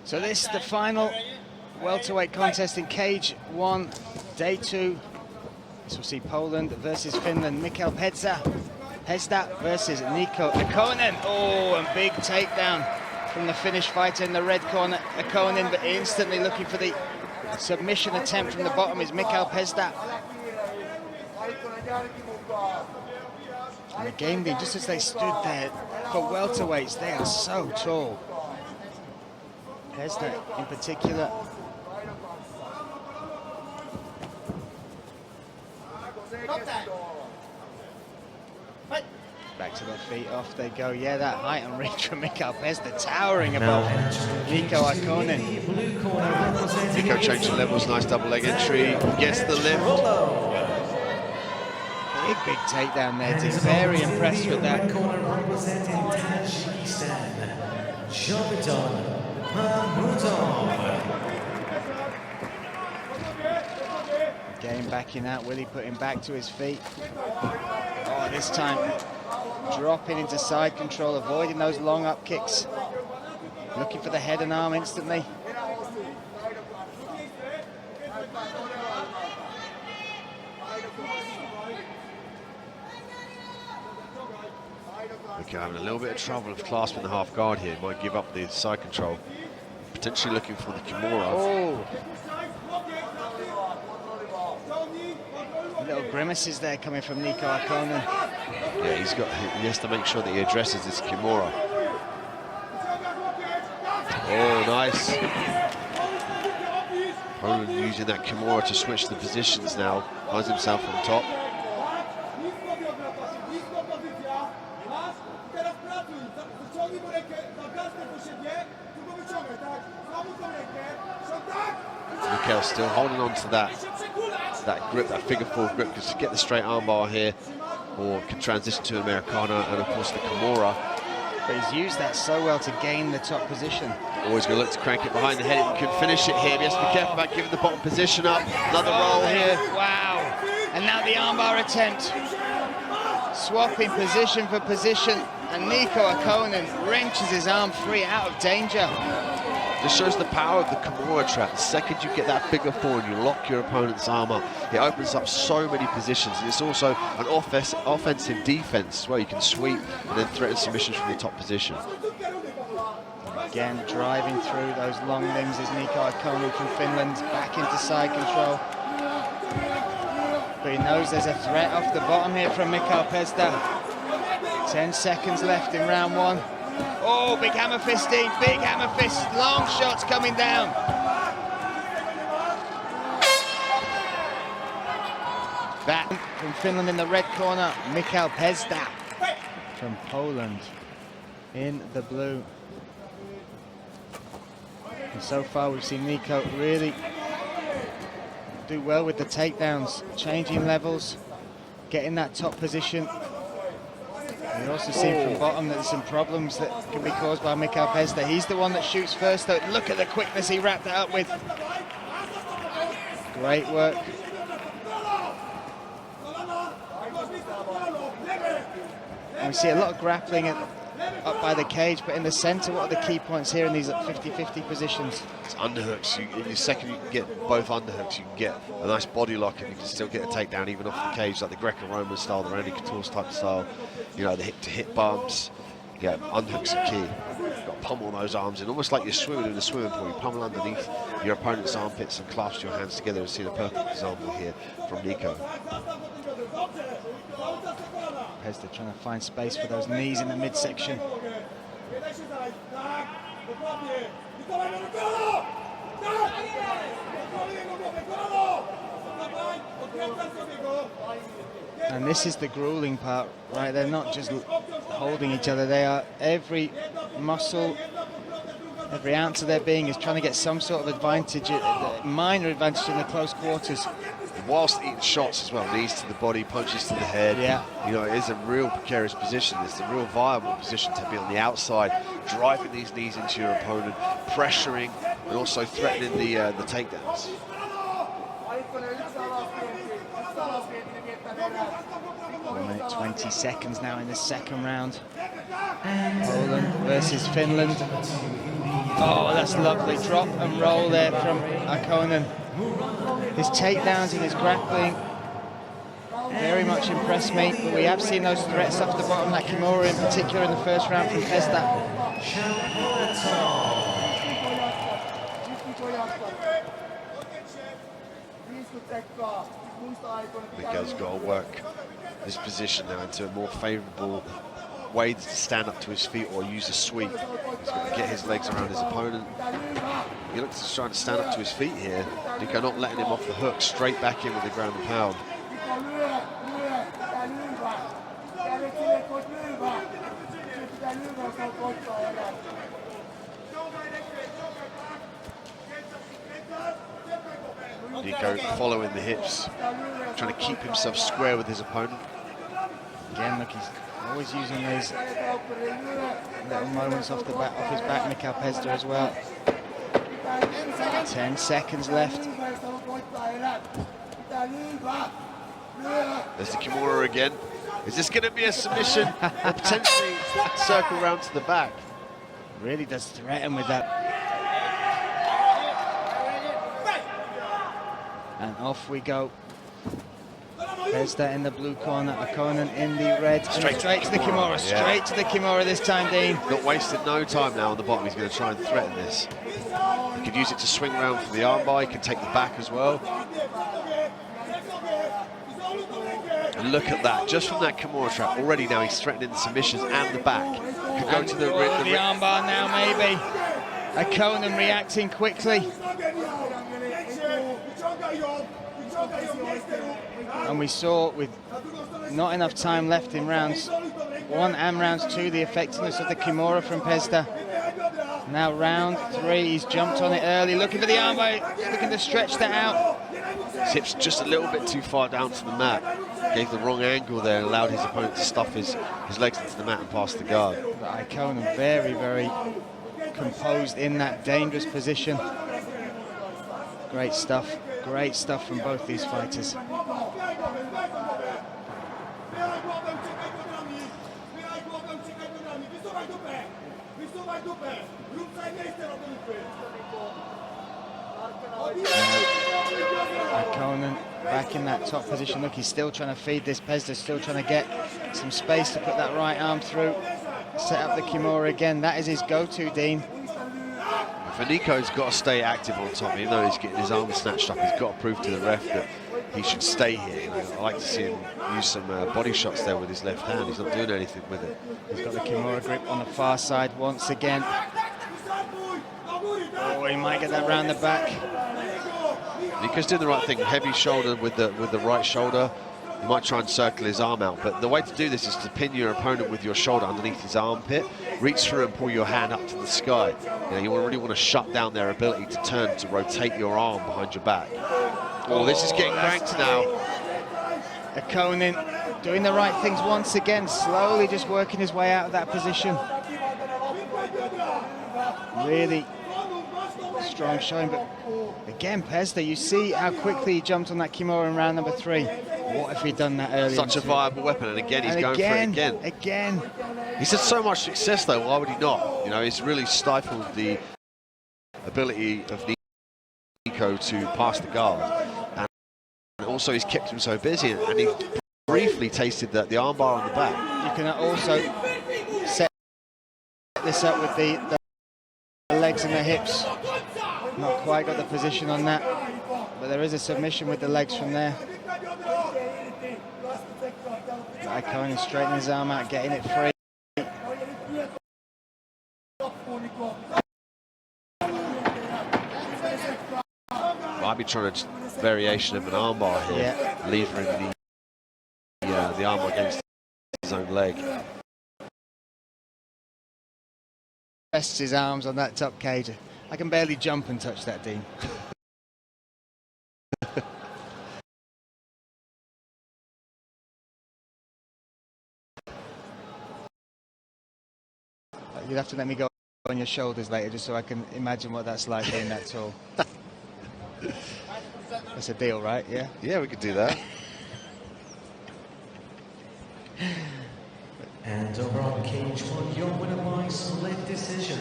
So this is the final welterweight contest in cage 1, day 2. This will see Poland versus Finland. Michał Pezda versus Niko Aikonen. Oh, and big takedown from the Finnish fighter in the red corner, Aikonen, but instantly looking for the submission attempt from the bottom is Michał Pezda. And again, just as they stood there for welterweights, they are so tall. Pezda in particular. Back to their feet, off they go. Yeah, that height and reach from Michał Pezda, towering above Niko Aikonen. Niko changing levels, nice double leg entry, gets the lift. Big takedown there, Dean. Very impressed with that. Again, backing out, Willie put him back to his feet. Oh, this time dropping into side control, avoiding those long up kicks. Looking for the head and arm instantly. Niko having a little bit of trouble of clasping the half guard here. Might give up the side control. Potentially looking for the Kimura. Oh. Little grimaces there coming from Niko Aikonen. Yeah, he has to make sure that he addresses this Kimura. Oh, nice. Poland using that Kimura to switch the positions now. Finds himself on top. Michał still holding on to that grip, that figure four grip, because to get the straight armbar here, or can transition to an Americana, and of course the Kimura. But he's used that so well to gain the top position. Always going to look to crank it behind the head. He can finish it here. He has to be careful about giving the bottom position up. Another roll here. Wow. And now the armbar attempt. Swapping position for position. And Niko Aikonen wrenches his arm free, out of danger. This shows the power of the Kimura trap. The second you get that figure four and you lock your opponent's arm up, it opens up so many positions. And it's also an offensive defense as well. You can sweep and then threaten submissions from the top position. Again, driving through those long limbs is Niko Aikonen from Finland, back into side control. But he knows there's a threat off the bottom here from Michał Pezda. 10 seconds left in round 1. Oh, big hammer fisting, big hammer fist, long shots coming down. That from Finland in the red corner, Michał Pezda from Poland in the blue. And so far we've seen Niko really do well with the takedowns, changing levels, getting that top position. We've also seen from bottom that there's some problems that can be caused by Michał Pezda. He's the one that shoots first, though. Look at the quickness he wrapped that up with. Great work. And we see a lot of grappling up by the cage, but in the center, what are the key points here in these 50-50 positions? It's underhooks. In the second you can get both underhooks, you can get a nice body lock and you can still get a takedown even off the cage, like the Greco-Roman style, the Randy Couture's type style. You know, the hip-to-hip bumps. Yeah, underhooks are key. You've got to pummel those arms in, almost like you're swimming in a swimming pool. You pummel underneath your opponent's armpits and clasp your hands together, and see the perfect example here from Niko. Pezda trying to find space for those knees in the midsection. And this is the grueling part, right? They're not just holding each other, they are, every muscle, every ounce of their being is trying to get some sort of advantage, minor advantage in the close quarters. Whilst eating shots as well, knees to the body, punches to the head. Yeah. You know, it is a real precarious position. It's a real viable position to be on the outside, driving these knees into your opponent, pressuring, and also threatening the takedowns. 1 minute 20 seconds now in the second round. Poland versus Finland. Oh, that's lovely. Drop and roll there from Aikonen. His takedowns and his grappling very much impressed me, but we have seen those threats off the bottom, like Kimura in particular in the first round from Pezda. Niko's got to work this position now into a more favourable way to stand up to his feet or use a sweep. He's got to get his legs around his opponent. He looks to try to stand up to his feet here. Niko not letting him off the hook, straight back in with the ground and pound. Niko following the hips, trying to keep himself square with his opponent. Again, look, he's always using these little moments off his back, Michał Pezda as well. 10 seconds left. There's the Kimura again. Is this going to be a submission or potentially circle round to the back? Really does threaten with that. And off we go. Pezda in the blue corner, Aikonen in the red. Straight to the Kimura, straight to the Kimura this time, Dean. Not wasted no time now on the bottom. He's going to try and threaten this. He could use it to swing round for the armbar. He can take the back as well. And look at that, just from that Kimura trap. Already now he's threatening the submissions and the back. Could go to the armbar now, maybe. Aikonen reacting quickly. And we saw, with not enough time left in rounds 1 and rounds 2, the effectiveness of the Kimura from Pezda. Now round 3, he's jumped on it early, looking for the armbar, looking to stretch that out. His hips just a little bit too far down to the mat. Gave the wrong angle there and allowed his opponent to stuff his legs into the mat and pass the guard. But Aikonen very, very composed in that dangerous position. Great stuff from both these fighters. Aikonen back in that top position. Look, he's still trying to feed this. Pezda still trying to get some space to put that right arm through. Set up the Kimura again. That is his go-to, Dean. For Niko, he's got to stay active on top. Even though he's getting his arm snatched up, he's got to prove to the ref that he should stay here. You know, I like to see him use some body shots there with his left hand. He's not doing anything with it. He's got the Kimura grip on the far side once again. Oh, he might get that round the back. Niko's doing the right thing. Heavy shoulder with the right shoulder. You might try and circle his arm out, but the way to do this is to pin your opponent with your shoulder underneath his armpit, reach through and pull your hand up to the sky. You know, you really want to shut down their ability to turn, to rotate your arm behind your back. Oh, this is getting cranked now. Aikonen doing the right things once again, slowly just working his way out of that position. Really strong showing, but again, Pezda, you see how quickly he jumped on that Kimura in round number 3. What if he'd done that earlier? Such a viable weapon, and again, he's going for it again. He's had so much success, though, why would he not? You know, it's really stifled the ability of Niko to pass the guard. And also, he's kept him so busy, and he briefly tasted the armbar on the back. You can also set this up with the legs and the hips. Not quite got the position on that, but there is a submission with the legs from there. Aikonen straightening his arm out, getting it free. Might be trying to variation of an armbar here, levering the armbar against his own leg. Rests his arms on that top cage. I can barely jump and touch that, Dean. You'd have to let me go on your shoulders later just so I can imagine what that's like being that tall. That's a deal, right? Yeah? Yeah, we could do that. And over on cage 1, your winner by split decision.